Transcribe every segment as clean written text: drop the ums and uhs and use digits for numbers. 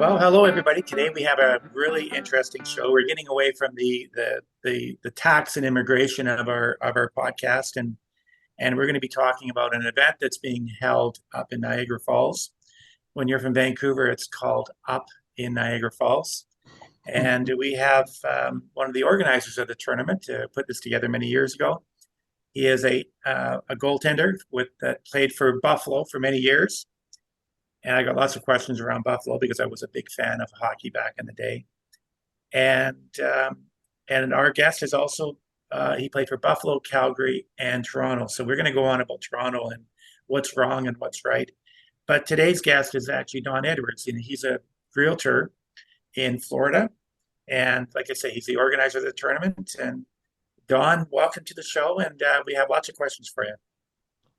Well, hello everybody. Today we have a really interesting show. We're getting away from the tax and immigration of our podcast, and we're going to be talking about an event that's being held up in Niagara Falls. When you're from Vancouver, it's called Up in Niagara Falls, and we have one of the organizers of the tournament to put this together many years ago. He is a goaltender that played for Buffalo for many years. And I got lots of questions around Buffalo because I was a big fan of hockey back in the day. And and our guest is also he played for Buffalo, Calgary, and Toronto. So we're going to go on about Toronto and what's wrong and what's right. But today's guest is actually Don Edwards, and he's a realtor in Florida. And like I say, he's the organizer of the tournament. And Don, welcome to the show, and we have lots of questions for you.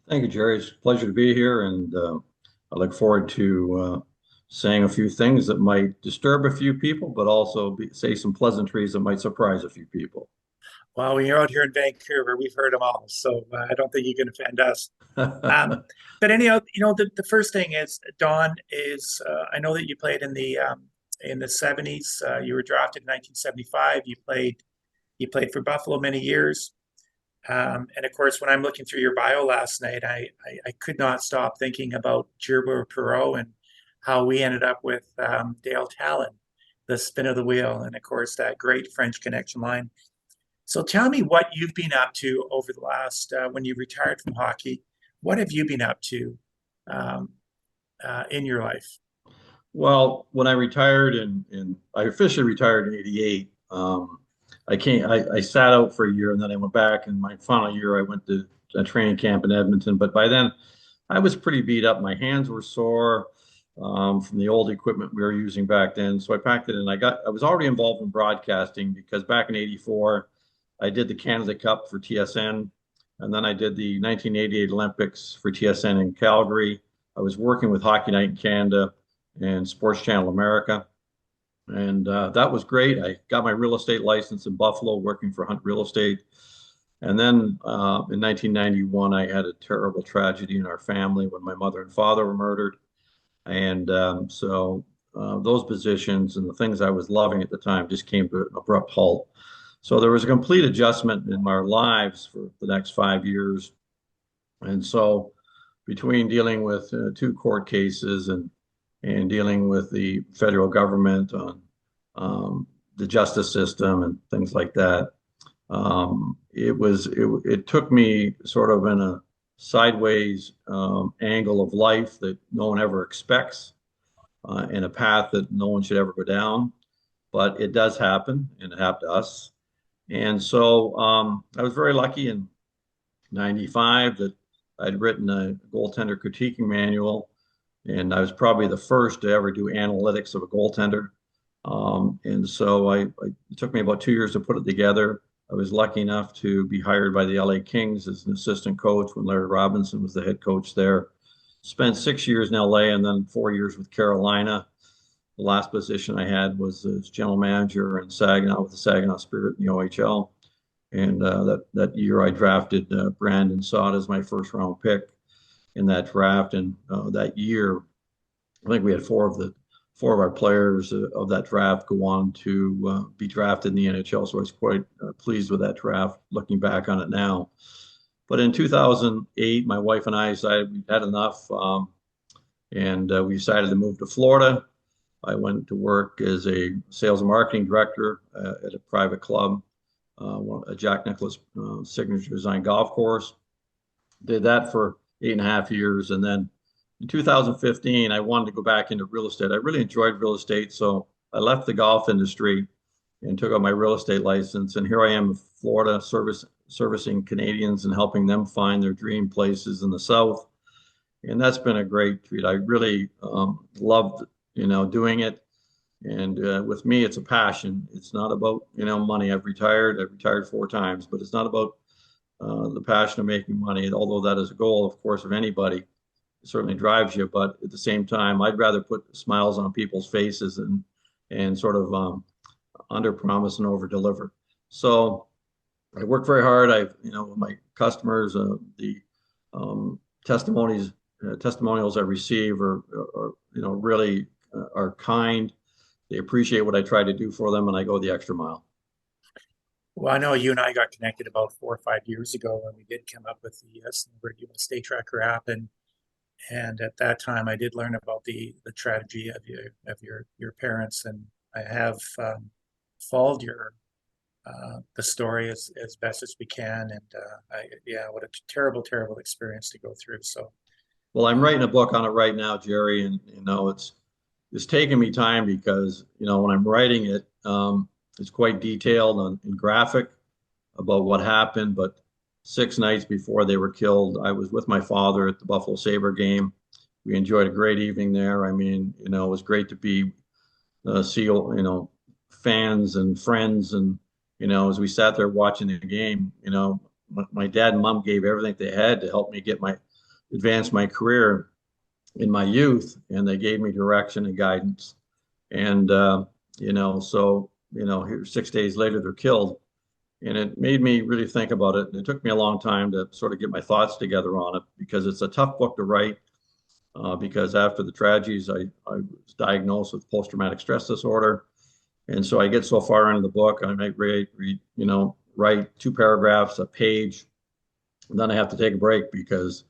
Thank you, Gerry. It's a pleasure to be here, and I look forward to saying a few things that might disturb a few people, but also say some pleasantries that might surprise a few people. Well, when you're out here in Vancouver, we've heard them all, so I don't think you can offend us. But anyhow, the first thing is Don is I know that you played in the '70s. You were drafted in 1975. You played for Buffalo many years, and of course, when I'm looking through your bio last night, I could not stop thinking about Gerber Perot and how we ended up with Dale Talon, the spin of the wheel, and of course that great French Connection line. So tell me what you've been up to over the last, when you retired from hockey, what have you been up to um, in your life? Well, when I retired and I officially retired in '88, I sat out for a year and then I went back. And my final year, I went to a training camp in Edmonton. But by then, I was pretty beat up. My hands were sore from the old equipment we were using back then. So I packed it and I was already involved in broadcasting because back in '84, I did the Canada Cup for TSN, and then I did the 1988 Olympics for TSN in Calgary. I was working with Hockey Night in Canada and Sports Channel America, and that was great. I got my real estate license in Buffalo, working for Hunt Real Estate. And then in 1991, I had a terrible tragedy in our family when my mother and father were murdered. And those positions and the things I was loving at the time just came to an abrupt halt. So there was a complete adjustment in our lives for the next 5 years. And so between dealing with two court cases and dealing with the federal government on the justice system and things like that, it took me sort of in a sideways angle of life that no one ever expects, in a path that no one should ever go down. But it does happen, and it happened to us. And so I was very lucky in '95 that I'd written a goaltender critiquing manual, and I was probably the first to ever do analytics of a goaltender. And so it took me about 2 years to put it together. I was lucky enough to be hired by the LA Kings as an assistant coach when Larry Robinson was the head coach there. Spent 6 years in LA and then 4 years with Carolina. The last position I had was as general manager in Saginaw with the Saginaw Spirit in the OHL. And that year I drafted Brandon Saad as my first round pick in that draft. And that year, I think we had four of our players of that draft go on to be drafted in the NHL. So I was quite pleased with that draft, looking back on it now. But in 2008, my wife and I decided we had enough, and we decided to move to Florida. I went to work as a sales and marketing director at a private club, a Jack Nicklaus signature design golf course. Did that for 8.5 years. And then in 2015, I wanted to go back into real estate. I really enjoyed real estate. So I left the golf industry and took out my real estate license. And here I am in Florida, servicing Canadians and helping them find their dream places in the South. And that's been a great treat. I really loved doing it. And with me, it's a passion. It's not about, money. I've retired 4 times, but it's not about the passion of making money, although that is a goal, of course, of anybody. It certainly drives you. But at the same time, I'd rather put smiles on people's faces and sort of under promise and over deliver. So I work very hard. With my customers, the um, testimonials I receive are really are kind. They appreciate what I try to do for them, and I go the extra mile. Well, I know you and I got connected about 4 or 5 years ago when we did come up with the Snowbird US State Tracker app, and at that time I did learn about the tragedy of your parents, and I have followed your the story as best as we can, and yeah, what a terrible experience to go through. So Well, I'm um, writing a book on it right now, Jerry, and it's taken me time because when I'm writing it, it's quite detailed and graphic about what happened. But 6 nights before they were killed, I was with my father at the Buffalo Sabre game. We enjoyed a great evening there. I mean, it was great to be see fans and friends, and as we sat there watching the game, my dad and mom gave everything they had to help me advance my career in my youth, and they gave me direction and guidance. And here 6 days later they're killed, and it made me really think about it. And it took me a long time to sort of get my thoughts together on it because it's a tough book to write. Because after the tragedies, I was diagnosed with post-traumatic stress disorder, and so I get so far into the book, I might write 2 paragraphs, a page, and then I have to take a break because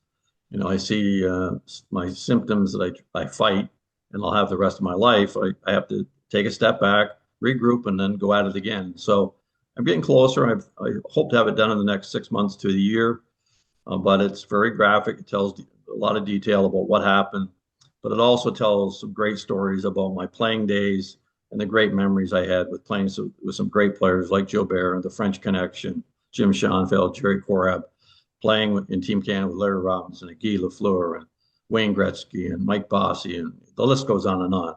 I see my symptoms that I fight, and I'll have the rest of my life. I have to take a step back, regroup, and then go at it again. So I'm getting closer. I hope to have it done in the next 6 months to the year, but it's very graphic. It tells a lot of detail about what happened, but it also tells some great stories about my playing days and the great memories I had with playing with some great players like Joe Bear and the French Connection, Jim Schoenfeld, Jerry Korab, playing in Team Canada with Larry Robinson and Guy Lafleur and Wayne Gretzky and Mike Bossy, and the list goes on and on.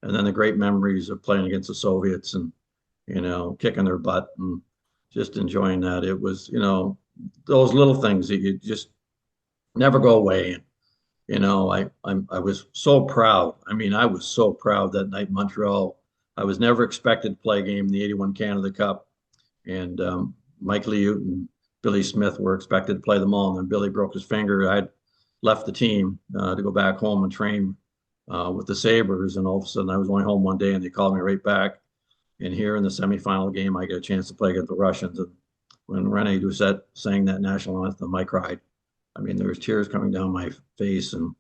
And then the great memories of playing against the Soviets and, kicking their butt and just enjoying that. It was, those little things that you just never go away. And, I was so proud. I mean, I was so proud that night in Montreal. I was never expected to play a game in the 81 Canada Cup. And Mike Liut and Billy Smith were expected to play them all. And then Billy broke his finger. I left the team to go back home and train with the Sabres. And all of a sudden, I was only home one day, and they called me right back. And here in the semifinal game, I get a chance to play against the Russians. And when Rene Doucette sang that national anthem, I cried. I mean, there was tears coming down my face, and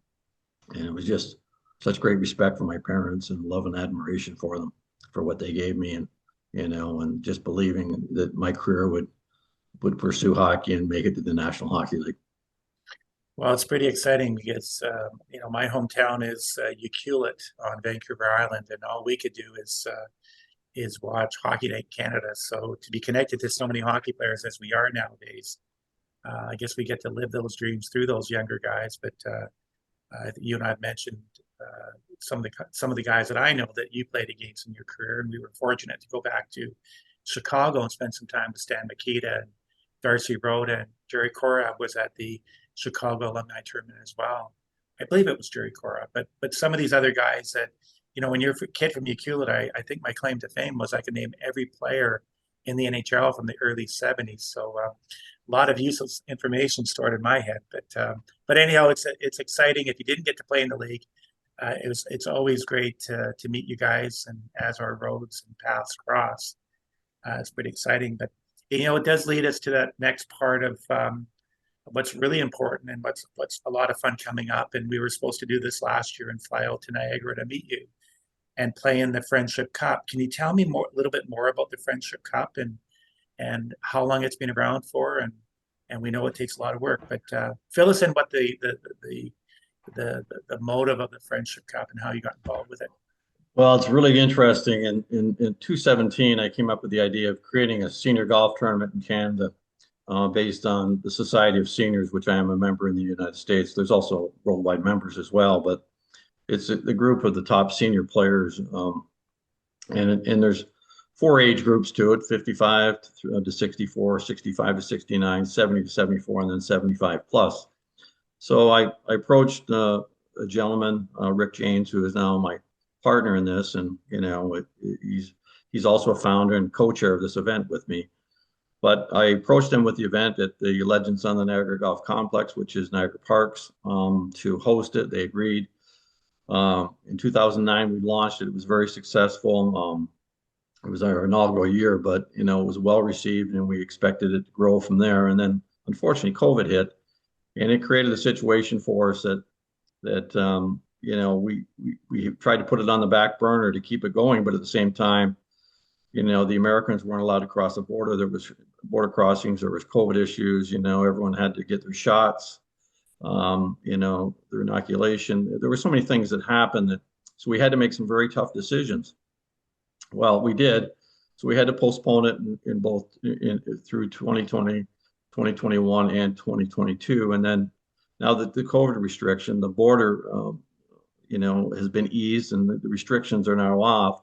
it was just such great respect for my parents and love and admiration for them for what they gave me, and and just believing that my career would pursue hockey and make it to the National Hockey League. well, it's pretty exciting because my hometown is Ucluelet on Vancouver Island, and all we could do is watch Hockey Night Canada. So to be connected to so many hockey players as we are nowadays, I guess we get to live those dreams through those younger guys. But you and I have mentioned some of the guys that I know that you played against in your career, and we were fortunate to go back to Chicago and spend some time with Stan Mikita and Darcy Rhoda, and Jerry Korab was at the Chicago alumni tournament as well. I believe it was Jerry Korab, but some of these other guys that when you're a kid from Ucluelet, I think my claim to fame was I could name every player in the NHL from the early '70s. So a lot of useless information stored in my head. But anyhow, it's exciting. If you didn't get to play in the league, it's always great to meet you guys, and as our roads and paths cross, it's pretty exciting. But it does lead us to that next part of what's really important and what's a lot of fun coming up. And we were supposed to do this last year and fly out to Niagara to meet you and play in the Friendship Cup. Can you tell me a little bit more about the Friendship Cup and how long it's been around for? And we know it takes a lot of work, but fill us in what the motive of the Friendship Cup and how you got involved with it. Well, it's really interesting. In 2017, I came up with the idea of creating a senior golf tournament in Canada based on the Society of Seniors, which I am a member in the United States. There's also worldwide members as well, but it's the group of the top senior players. And there's 4 age groups to it: 55 to 64, 65 to 69, 70 to 74, and then 75 plus. So I approached a gentleman, Rick James, who is now my partner in this, and he's also a founder and co-chair of this event with me. But I approached him with the event at the Legends on the Niagara Golf Complex, which is Niagara Parks, to host it. They agreed. In 2009, we launched it. It was very successful. It was our inaugural year, but it was well received, and we expected it to grow from there. And then, unfortunately, COVID hit, and it created a situation for us that we tried to put it on the back burner to keep it going, but at the same time, the Americans weren't allowed to cross the border. There was border crossings. There was COVID issues. Everyone had to get their shots. Their inoculation. There were so many things that happened so we had to make some very tough decisions. Well, we did. So we had to postpone it in both through 2020, 2021, and 2022. And then now that the COVID restriction, the border, has been eased and the restrictions are now off.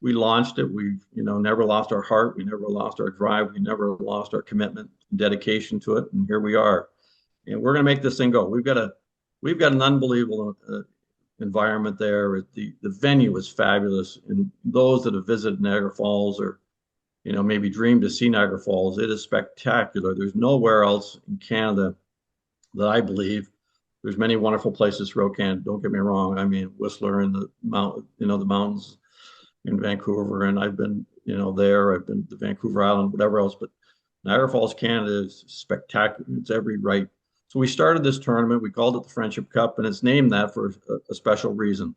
We launched it. We've, never lost our heart. We never lost our drive. We never lost our commitment and dedication to it. And here we are. And we're going to make this thing go. We've got an unbelievable environment there. The venue is fabulous, and those that have visited Niagara Falls or maybe dreamed to see Niagara Falls, it is spectacular. There's nowhere else in Canada that I believe. There's many wonderful places throughout Canada. Don't get me wrong. I mean, Whistler and the mountains in Vancouver, and I've been there. I've been to Vancouver Island, whatever else. But Niagara Falls, Canada is spectacular. It's every right. So we started this tournament. We called it the Friendship Cup, and it's named that for a special reason.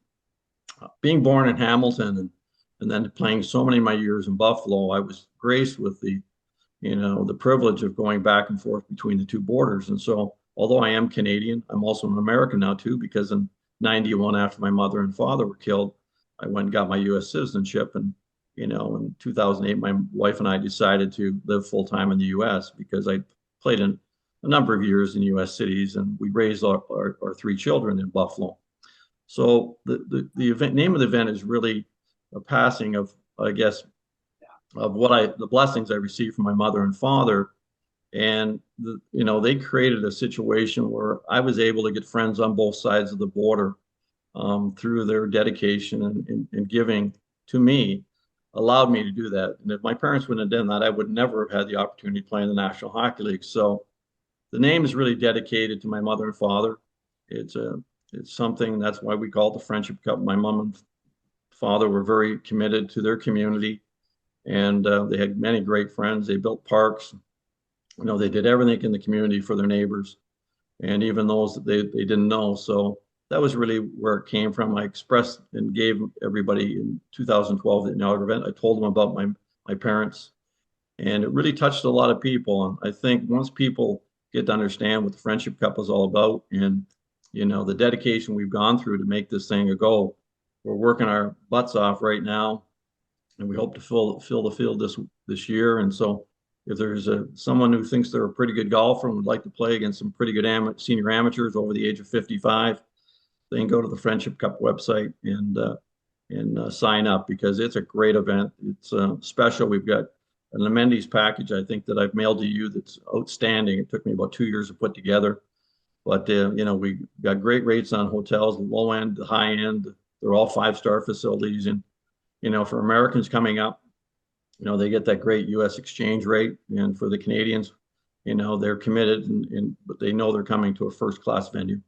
Being born in Hamilton and then playing so many of my years in Buffalo, I was graced with the privilege of going back and forth between the two borders. And so, although I am Canadian, I'm also an American now too, because in '91, after my mother and father were killed, I went and got my U.S. citizenship. And in 2008, my wife and I decided to live full time in the U.S. because I played in a number of years in U.S. cities, and we raised our three children in Buffalo. So the event name of the event is really a passing of, I guess, of the blessings I received from my mother and father. And they created a situation where I was able to get friends on both sides of the border through their dedication and giving to me, allowed me to do that. And if my parents wouldn't have done that, I would never have had the opportunity to play in the National Hockey League. So the name is really dedicated to my mother and father. It's something, that's why we call it the Friendship Cup. My mom and father were very committed to their community, and they had many great friends. They built parks. They did everything in the community for their neighbors, and even those that they didn't know. So that was really where it came from. I expressed and gave everybody in 2012 the inaugural event. I told them about my parents, and it really touched a lot of people. And I think once people get to understand what the Friendship Cup is all about, and the dedication we've gone through to make this thing a go, we're working our butts off right now, and we hope to fill the field this year. And so, if there's someone who thinks they're a pretty good golfer and would like to play against some pretty good senior amateurs over the age of 55, they can go to the Friendship Cup website and sign up, because it's a great event. It's special. We've got an amenities package, I think, that I've mailed to you that's outstanding. It took me about 2 years to put together, but we got great rates on hotels, the low end, the high end. They're all 5-star facilities, and for Americans coming up, they get that great U.S. exchange rate, and for the Canadians, they're committed, but they know they're coming to a first-class venue.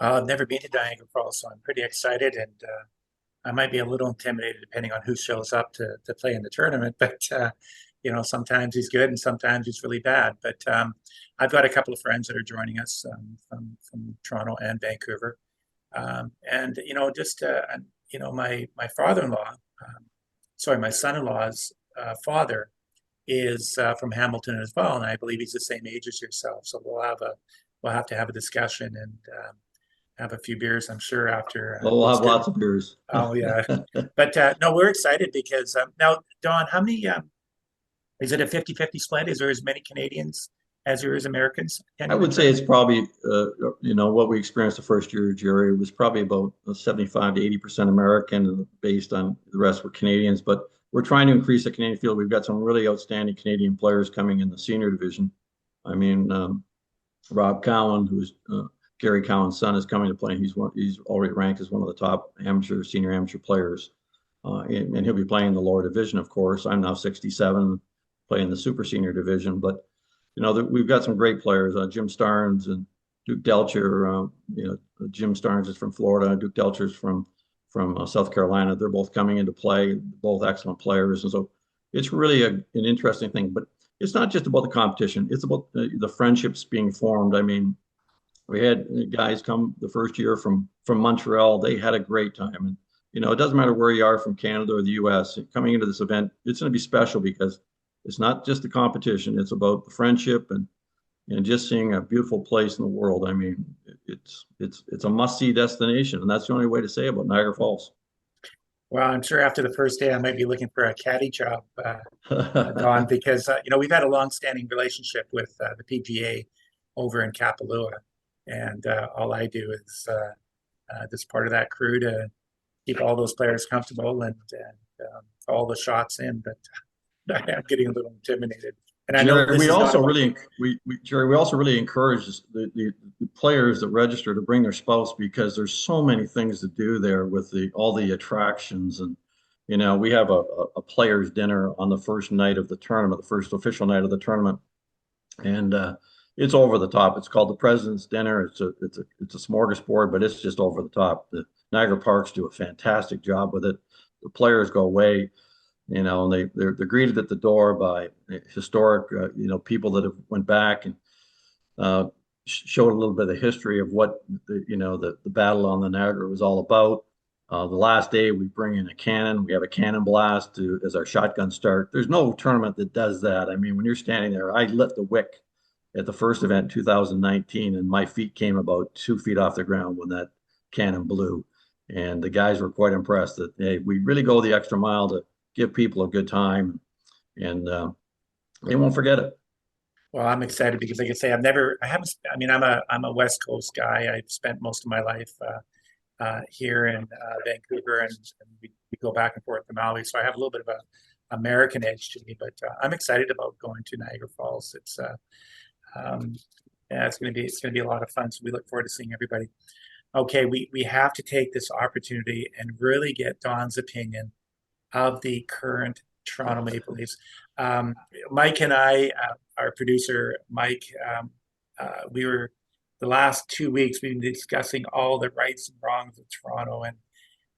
I've never been to Niagara Falls, so I'm pretty excited, and I might be a little intimidated depending on who shows up to play in the tournament. But sometimes he's good and sometimes he's really bad. But I've got a couple of friends that are joining us from Toronto and Vancouver, and my father-in-law, my son-in-law's father is from Hamilton as well, and I believe he's the same age as yourself. So we'll have to have a discussion and have a few beers, I'm sure, after. We'll have lots of beers. Oh yeah, but no, we're excited because now, Don, how many? Is it a 50-50 split? Is there as many Canadians as there is Americans? I would say it's probably what we experienced the first year, Gerry, was probably about 75 to 80% American, based on the rest were Canadians. But we're trying to increase the Canadian field. We've got some really outstanding Canadian players coming in the senior division. I mean, Rob Cowan, who's Gerry Cowan's son, is coming to play. He's already ranked as one of the top senior amateur players, and he'll be playing in the lower division. Of course, I'm now 67, playing the super senior division. But we've got some great players, Jim Starnes and Duke Delcher, Jim Starnes is from Florida. Duke Delcher's from South Carolina. They're both coming into play, both excellent players, and so it's really an interesting thing. But it's not just about the competition; it's about the friendships being formed. I mean, we had guys come the first year from Montreal. They had a great time, and it doesn't matter where you are from Canada or the U.S. Coming into this event, it's going to be special because it's not just the competition; it's about the friendship and just seeing a beautiful place in the world. I mean, it's a must-see destination, and that's the only way to say about Niagara Falls. Well, I'm sure after the first day, I might be looking for a caddy job, Don, because we've had a long-standing relationship with the PGA over in Kapalua, and all I do is just part of that crew to keep all those players comfortable and all the shots in. But I am getting a little intimidated, and I know Jerry, this we is not also about really Jerry, we also really encourage the players that register to bring their spouse because there's so many things to do there with all the attractions. And we have a players dinner on the first night of the tournament, the first official night of the tournament, and it's over the top. It's called the President's Dinner. It's a smorgasbord, but it's just over the top. The Niagara Parks do a fantastic job with it. The players go away, and they're greeted at the door by historic, people that have went back and showed a little bit of the history of what the battle on the Niagara was all about. The last day, we bring in a cannon. We have a cannon blast as our shotgun start. There's no tournament that does that. I mean, when you're standing there, I lit the wick at the first event in 2019, and my feet came about 2 feet off the ground when that cannon blew. And the guys were quite impressed that, hey, we really go the extra mile to give people a good time, and they won't forget it. Well, I'm excited because, like I say, I haven't. I mean, I'm a West Coast guy. I've spent most of my life here in Vancouver, and we go back and forth to Maui, so I have a little bit of a American edge to me. But I'm excited about going to Niagara Falls. Um, yeah, it's gonna be a lot of fun. So we look forward to seeing everybody. Okay, we have to take this opportunity and really get Don's opinion of the current Toronto Maple Leafs. Um, Mike and I, our producer Mike, we were the last 2 weeks we've been discussing all the rights and wrongs of Toronto,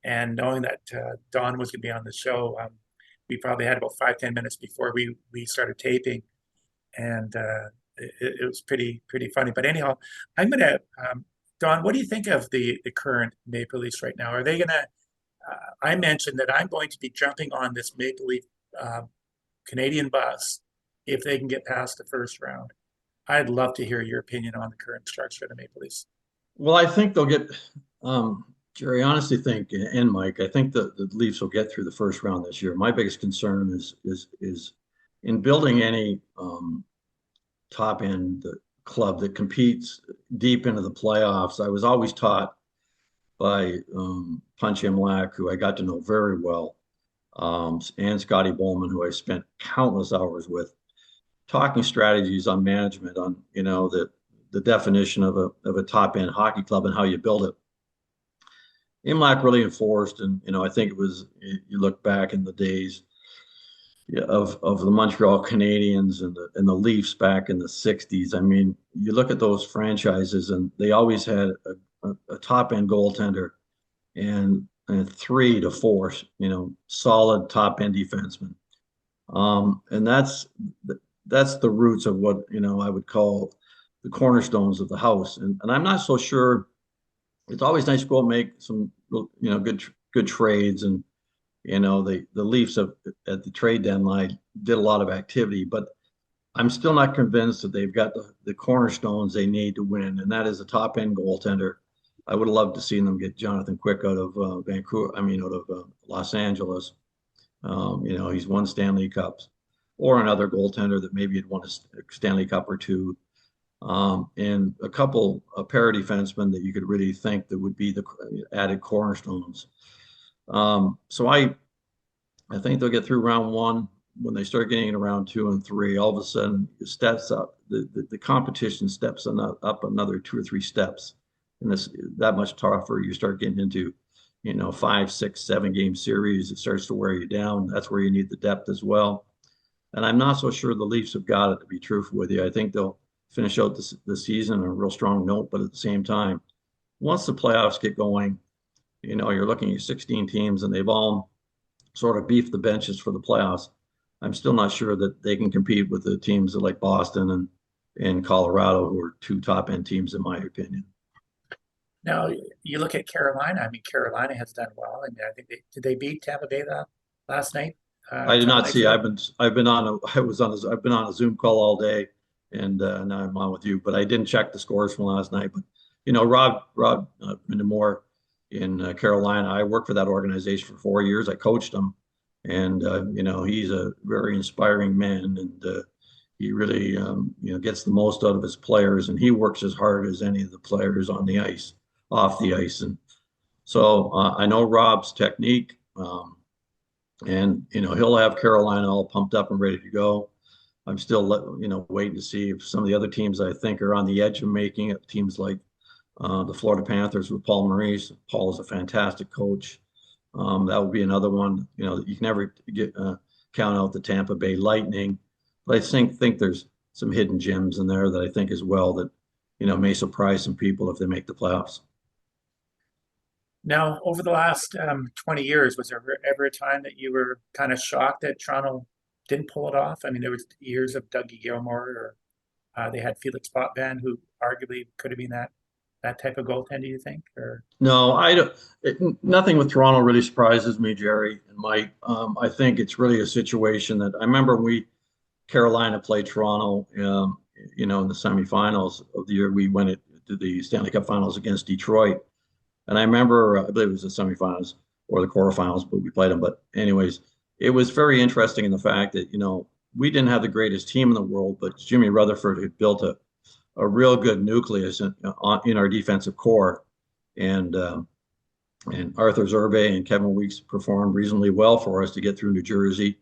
and knowing that Don was going to be on the show, we probably had about 5-10 minutes before we started taping, and it was pretty funny. But anyhow, I'm gonna Don, what do you think of the current Maple Leafs right now? Are they gonna I mentioned that I'm going to be jumping on this Maple Leaf uh, Canadian bus if they can get past the first round. I'd love to hear your opinion on the current structure of the Maple Leafs. Well, I think they'll get, Jerry, I honestly think, and Mike, I think the Leafs will get through the first round this year. My biggest concern is in building any top end club that competes deep into the playoffs. I was always taught by Punch Imlach, who I got to know very well, and Scotty Bowman, who I spent countless hours with, talking strategies on management, on the definition of a top end hockey club and how you build it. Imlach really enforced, and I think it was, you look back in the days of the Montreal Canadiens and the Leafs back in the '60s. I mean, you look at those franchises, and they always had a top end goaltender and 3 to 4, solid top end defensemen. And that's the roots of what I would call the cornerstones of the house. And I'm not so sure. It's always nice to go and make some good trades, and the Leafs at the trade deadline did a lot of activity, but I'm still not convinced that they've got the cornerstones they need to win, and that is a top end goaltender. I would have loved to see them get Jonathan Quick out of Vancouver. I mean, out of Los Angeles. He's won Stanley Cups, or another goaltender that maybe had won a Stanley Cup or two, and a pair of defensemen that you could really think that would be the added cornerstones. So I think they'll get through round one. When they start getting into round 2 and 3, all of a sudden it steps up. The competition steps up another 2 or 3 steps, and it's that much tougher. You start getting into 5, 6, 7 game series. It starts to wear you down. That's where you need the depth as well. And I'm not so sure the Leafs have got it, to be truthful with you. I think they'll finish out the season on a real strong note. But at the same time, once the playoffs get going, you're looking at 16 teams and they've all sort of beefed the benches for the playoffs. I'm still not sure that they can compete with the teams like Boston and Colorado, who are two top end teams, in my opinion. Now you look at Carolina. I mean, Carolina has done well, and I think did they beat Tampa Bay last night? I A did couple not nights see. ago. I've been on a I was on a, I've been on a Zoom call all day, and now I'm on with you. But I didn't check the scores from last night. But Rob Moore in Carolina. I worked for that organization for 4 years. I coached him, and he's a very inspiring man, and he really gets the most out of his players, and he works as hard as any of the players on the ice, off the ice, and so I know Rob's technique. And he'll have Carolina all pumped up and ready to go. I'm still waiting to see if some of the other teams I think are on the edge of making it. Teams like the Florida Panthers with Paul Maurice. Paul is a fantastic coach. That would be another one. You can never count out the Tampa Bay Lightning, but I think there's some hidden gems in there that I think as well that may surprise some people if they make the playoffs. Now, over the last 20 years, was there ever a time that you were kind of shocked that Toronto didn't pull it off? I mean, there was years of Dougie Gilmore, or they had Felix Potvin, who arguably could have been that type of goaltender, you think? Or No, I don't. Nothing with Toronto really surprises me, Jerry and Mike. I think it's really a situation that I remember when Carolina played Toronto, in the semifinals of the year we went to the Stanley Cup Finals against Detroit. And I remember, I believe it was the semifinals or the quarterfinals, but we played them. But anyways, it was very interesting in the fact that, we didn't have the greatest team in the world, but Jimmy Rutherford had built a real good nucleus in our defensive core. And Arthur Zerbe and Kevin Weeks performed reasonably well for us to get through New Jersey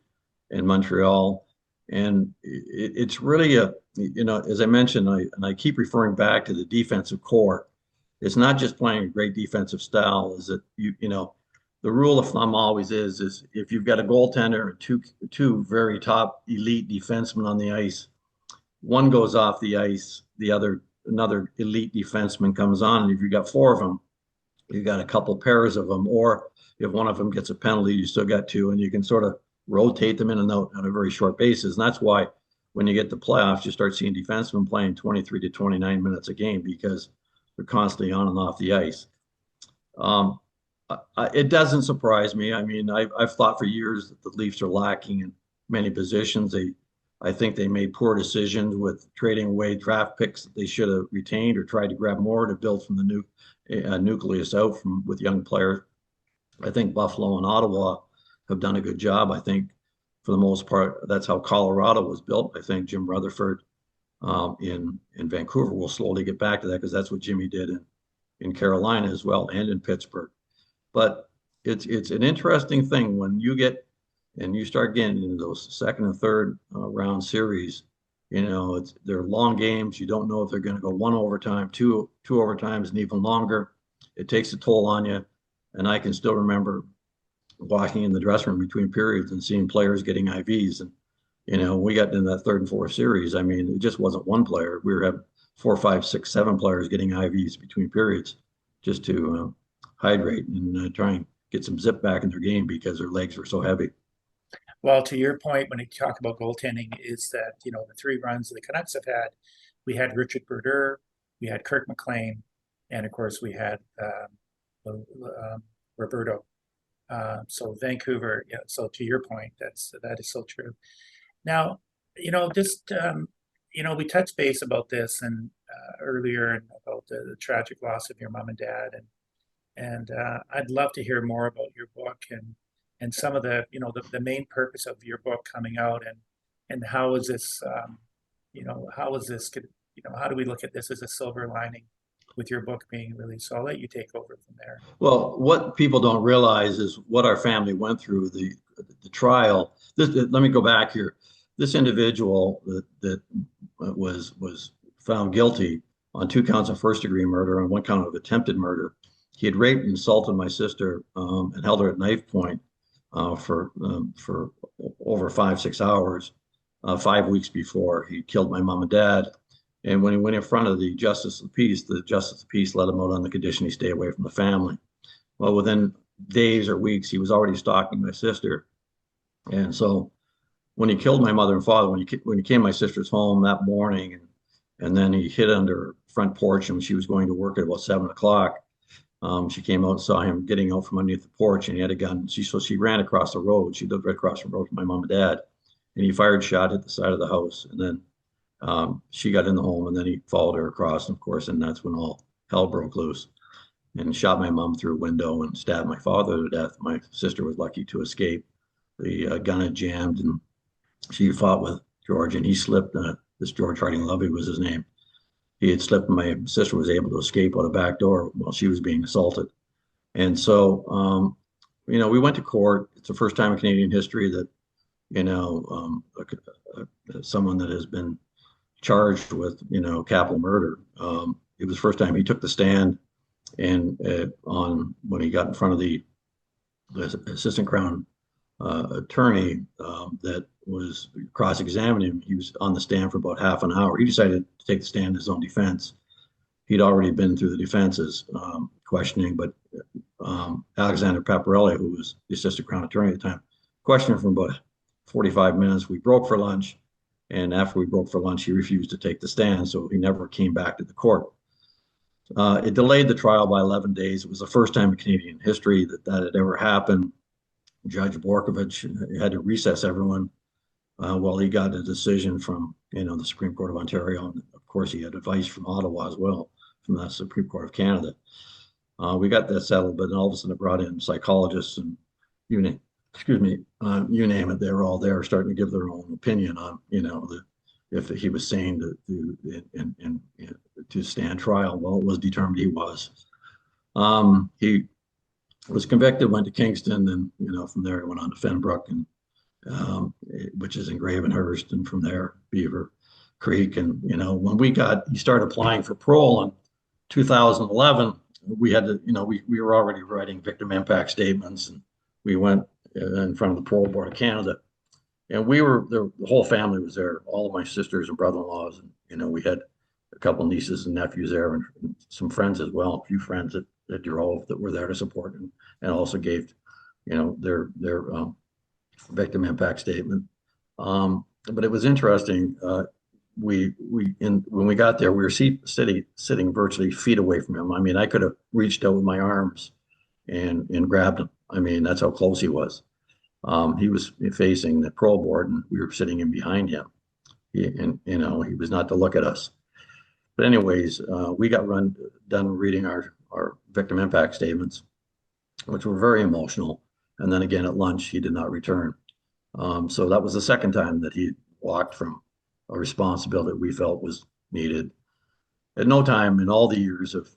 and Montreal. And it's really as I mentioned, I keep referring back to the defensive core. It's not just playing a great defensive style. Is that the rule of thumb always is if you've got a goaltender and two very top elite defensemen on the ice, one goes off the ice, another elite defenseman comes on, and if you've got four of them, you've got a couple pairs of them, or if one of them gets a penalty, you still got two, and you can sort of rotate them in and out on a very short basis. And that's why when you get to playoffs, you start seeing defensemen playing 23 to 29 minutes a game because they're constantly on and off the ice. It doesn't surprise me. I mean, I've thought for years that the Leafs are lacking in many positions. I think they made poor decisions with trading away draft picks that they should have retained or tried to grab more to build from the nucleus out with young players. I think Buffalo and Ottawa have done a good job. I think for the most part, that's how Colorado was built. I think Jim Rutherford in Vancouver will slowly get back to that because that's what Jimmy did in Carolina as well and in Pittsburgh. But it's an interesting thing when you start getting into those second and third round series. They're long games. You don't know if they're going to go one overtime, two overtimes, and even longer. It takes a toll on you. And I can still remember walking in the dressing room between periods and seeing players getting IVs. And we got in that third and fourth series. I mean, it just wasn't one player. We were having 4, 5, 6, 7 players getting IVs between periods just to hydrate and try and get some zip back in their game because their legs were so heavy. well, to your point, when you talk about goaltending, is that the three runs the Canucks have had. We had Richard Brodeur, we had Kirk McLean, and of course we had Roberto. So Vancouver, yeah. So to your point, that is so true. Now, just we touched base about this and earlier and about the tragic loss of your mom and dad, and I'd love to hear more about your book and some of the main purpose of your book coming out and how is this how is this how do we look at this as a silver lining with your book being released? So I'll let you take over from there. Well, what people don't realize is what our family went through the trial. Let me go back here. This individual that was found guilty on 2 counts of first-degree murder and 1 count of attempted murder. He had raped and assaulted my sister and held her at knife point for over 5, 6 hours, 5 weeks before he killed my mom and dad. And when he went in front of the Justice of the Justice of the Peace let him out on the condition he stay away from the family. Well, within days or weeks, he was already stalking my sister. And so when he killed my mother and father, when he came to my sister's home that morning, and then he hid under her front porch, and she was going to work at about 7 o'clock. She came out and saw him getting out from underneath the porch, and he had a gun. She ran across the road. She lived right across the road from my mom and dad, and he fired a shot at the side of the house. And then she got in the home, and then he followed her across, and of course, and that's when all hell broke loose. And shot my mom through a window and stabbed my father to death. My sister was lucky to escape. The gun had jammed, and she fought with George, and he slipped. This George Harding Lovey was his name. He had slipped, and my sister was able to escape out a back door while she was being assaulted. And so, we went to court. It's the first time in Canadian history that, someone that has been charged with, capital murder. It was the first time he took the stand, and on when he got in front of the assistant crown attorney that was cross-examining him. He was on the stand for about half an hour. He decided to take the stand in his own defense. He'd already been through the defense's questioning, but Alexander Paparelli, who was the assistant crown attorney at the time, questioned him for about 45 minutes. We broke for lunch, and after we broke for lunch, he refused to take the stand, so he never came back to the court. It delayed the trial by 11 days. It was the first time in Canadian history that had ever happened. Judge Borkovich had to recess everyone while he got a decision from, the Supreme Court of Ontario. And of course, he had advice from Ottawa as well, from the Supreme Court of Canada. We got that settled, but then all of a sudden it brought in psychologists and you name it. They were all there starting to give their own opinion on, if he was sane to stand trial. Well, it was determined he was. He was convicted, went to Kingston, and from there he went on to Fenbrook, and which is in Gravenhurst, and from there Beaver Creek. And when he started applying for parole in 2011, we had to, we were already writing victim impact statements, and we went in front of the Parole Board of Canada, and the whole family was there, all of my sisters and brother-in-laws, and we had a couple nieces and nephews there, and some friends as well, a few friends that drove, that were there to support, and also gave, their victim impact statement. But it was interesting. When we got there, we were sitting virtually feet away from him. I mean, I could have reached out with my arms and grabbed him. I mean, that's how close he was. He was facing the parole board, and we were sitting in behind him. He was not to look at us. But anyways, we got done reading our victim impact statements, which were very emotional. And then again at lunch, he did not return. So that was the second time that he walked from a responsibility that we felt was needed. At no time in all the years of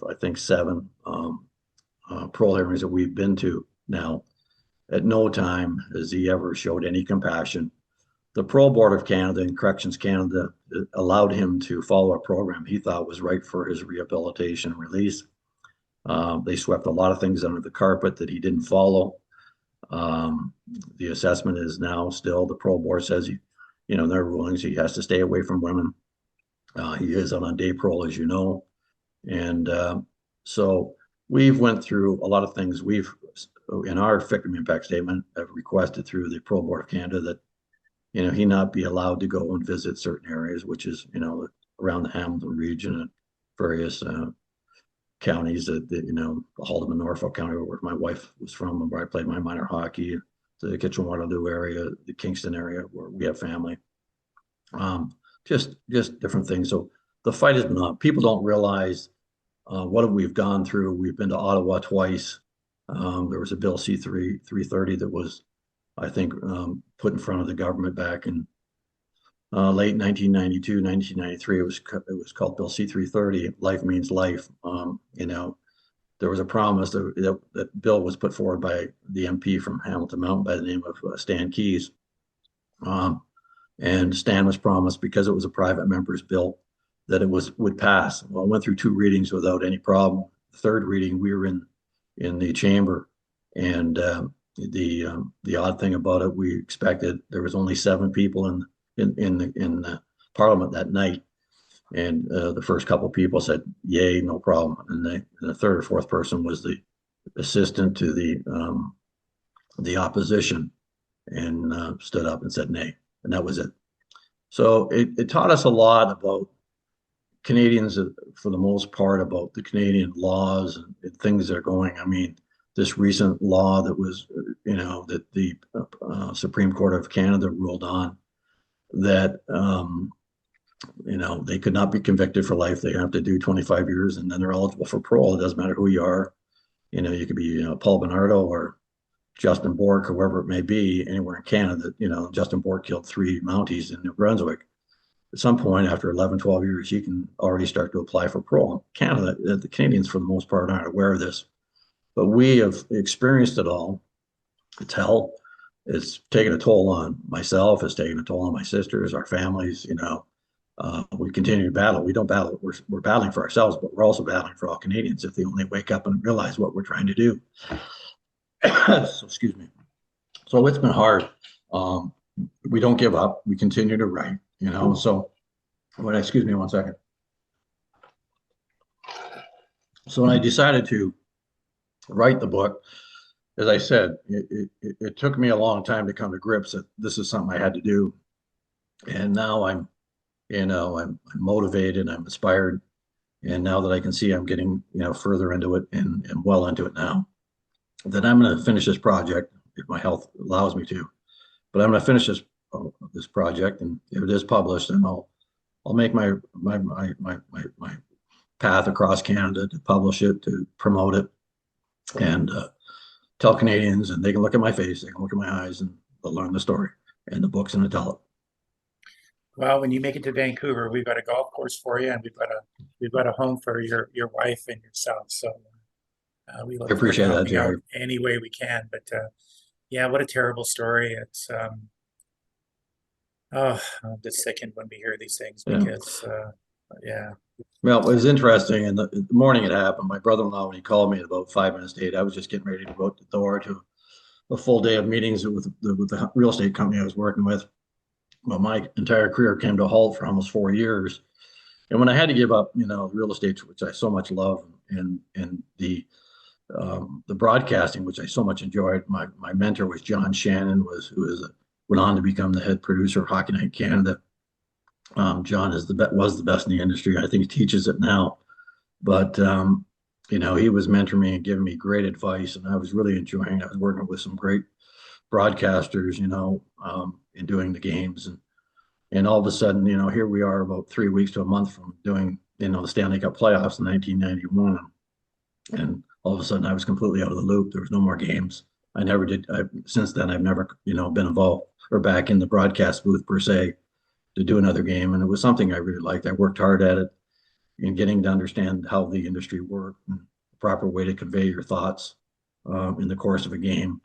I think 7 parole hearings that we've been to now, at no time has he ever showed any compassion. The Parole Board of Canada and Corrections Canada allowed him to follow a program he thought was right for his rehabilitation and release. They swept a lot of things under the carpet that he didn't follow. The assessment is now still, the Parole Board says, in their rulings, he has to stay away from women. He is on day parole, as you know. And so we've went through a lot of things. We've, in our victim impact statement, have requested through the Parole Board of Canada that he not be allowed to go and visit certain areas, which is, around the Hamilton region and various counties that, the Haldimand, Norfolk County, where my wife was from, where I played my minor hockey, the Kitchener-Waterloo area, the Kingston area, where we have family. Just different things. So the fight has been on. People don't realize what we've gone through. We've been to Ottawa twice. There was a Bill C-330 that was, I think, put in front of the government back in late 1992, 1993. It was called Bill C-330. Life means life. There was a promise that bill was put forward by the MP from Hamilton Mountain by the name of Stan Keyes. And Stan was promised, because it was a private member's bill, that it would pass. Well, it went through 2 readings without any problem. The 3rd reading, we were in the chamber, and the odd thing about it, we expected there was only 7 people in the Parliament that night, And the first couple people said, "Yay, no problem." And the third or fourth person was the assistant to the opposition, and stood up and said nay, and that was it. So it taught us a lot about Canadians, for the most part, about the Canadian laws and things that are going. I mean, this recent law that was, that the Supreme Court of Canada ruled on, that they could not be convicted for life. They have to do 25 years, and then they're eligible for parole. It doesn't matter who you are. You could be Paul Bernardo or Justin Bork, whoever it may be, anywhere in Canada. Justin Bork killed 3 Mounties in New Brunswick. At some point after 11, 12 years, you can already start to apply for parole. Canada, the Canadians for the most part aren't aware of this, but we have experienced it all. It's hell. It's taken a toll on myself. It's taken a toll on my sisters, our families. We continue to battle. We don't battle. We're battling for ourselves, but we're also battling for all Canadians if they only wake up and realize what we're trying to do. So, excuse me. So it's been hard. We don't give up. We continue to write. So excuse me one second. So when I decided to write the book, as I said, it took me a long time to come to grips that this is something I had to do. And now I'm motivated, I'm inspired. And now that I can see I'm getting, further into it and well into it now, that I'm going to finish this project if my health allows me to. But I'm going to finish this project, and if it is published, then I'll make my path across Canada to publish it, to promote it, and tell Canadians, and they can look at my face, they can look at my eyes, and they'll learn the story and the book's going to tell it. Well, when you make it to Vancouver, we've got a golf course for you, and we've got a home for your wife and yourself. So we look I forward to appreciate that, helping out Gerry. any way we can. But yeah, what a terrible story. It's oh, I'm just sickened when we hear these things Yeah. because yeah. Well, it was interesting. And the morning it happened, my brother-in-law, when he called me at about 5 minutes to 8, I was just getting ready to go out the door to a full day of meetings with the real estate company I was working with. Well, my entire career came to a halt for almost 4 years. And when I had to give up, real estate, which I so much love, and the broadcasting, which I so much enjoyed, my mentor was John Shannon, went on to become the head producer of Hockey Night Canada. John was the best in the industry. I think he teaches it now, but he was mentoring me and giving me great advice, and I was really enjoying it. I was working with some great broadcasters, in doing the games, and all of a sudden, here we are about 3 weeks to a month from doing, the Stanley Cup playoffs in 1991, and all of a sudden I was completely out of the loop. There was no more games. I never did. Since then, I've never, been involved or back in the broadcast booth per se to do another game, and it was something I really liked. I worked hard at it in getting to understand how the industry worked and the proper way to convey your thoughts in the course of a game,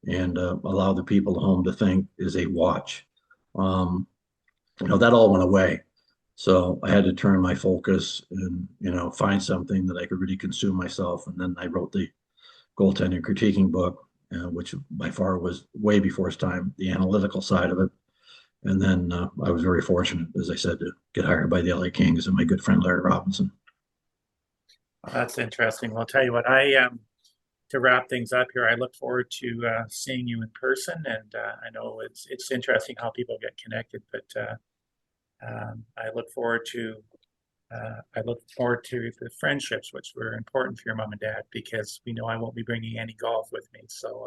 and allow the people at home to think as they watch. That all went away. So I had to turn my focus and, find something that I could really consume myself. And then I wrote the goaltending critiquing book, which by far was way before its time, the analytical side of it. And then I was very fortunate, as I said, to get hired by the LA Kings and my good friend Larry Robinson. Well, that's interesting. Well, I'll tell you what, to wrap things up here, I look forward to seeing you in person, and I know it's interesting how people get connected, but I look forward to the friendships, which were important for your mom and dad, because we know I won't be bringing any golf with me. So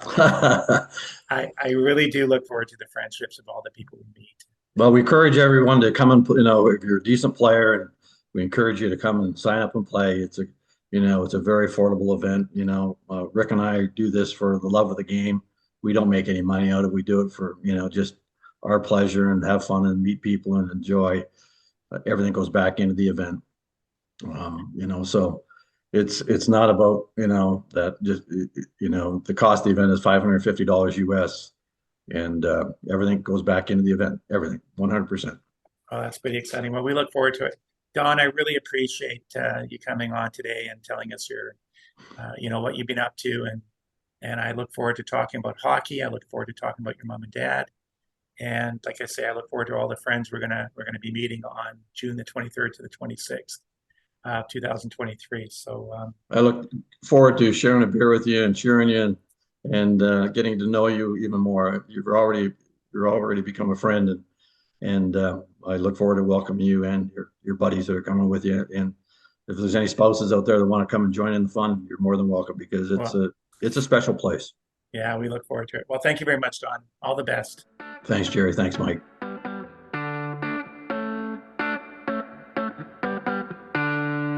I really do look forward to the friendships of all the people we meet. Well, we encourage everyone to come and, if you're a decent player, and we encourage you to come and sign up and play. It's a very affordable event. Rick and I do this for the love of the game. We don't make any money out of it. We do it for, just our pleasure and have fun and meet people and enjoy. Everything goes back into the event. So it's not about, that just, the cost of the event is $550 US, and everything goes back into the event, everything, 100%. Oh, that's pretty exciting. Well, we look forward to it. Don, I really appreciate you coming on today and telling us what you've been up to, and I look forward to talking about hockey. I look forward to talking about your mom and dad, And like I say, I look forward to all the friends we're gonna be meeting on June the 23rd to the 26th, 2023. So I look forward to sharing a beer with you and cheering you and getting to know you even more. You're already become a friend, and I look forward to welcoming you and your buddies that are coming with you. And if there's any spouses out there that want to come and join in the fun, you're more than welcome because it's well, a special place. yeah, we look forward to it. Well, thank you very much, Don. All the best. Thanks, Gerry. Thanks, Mike.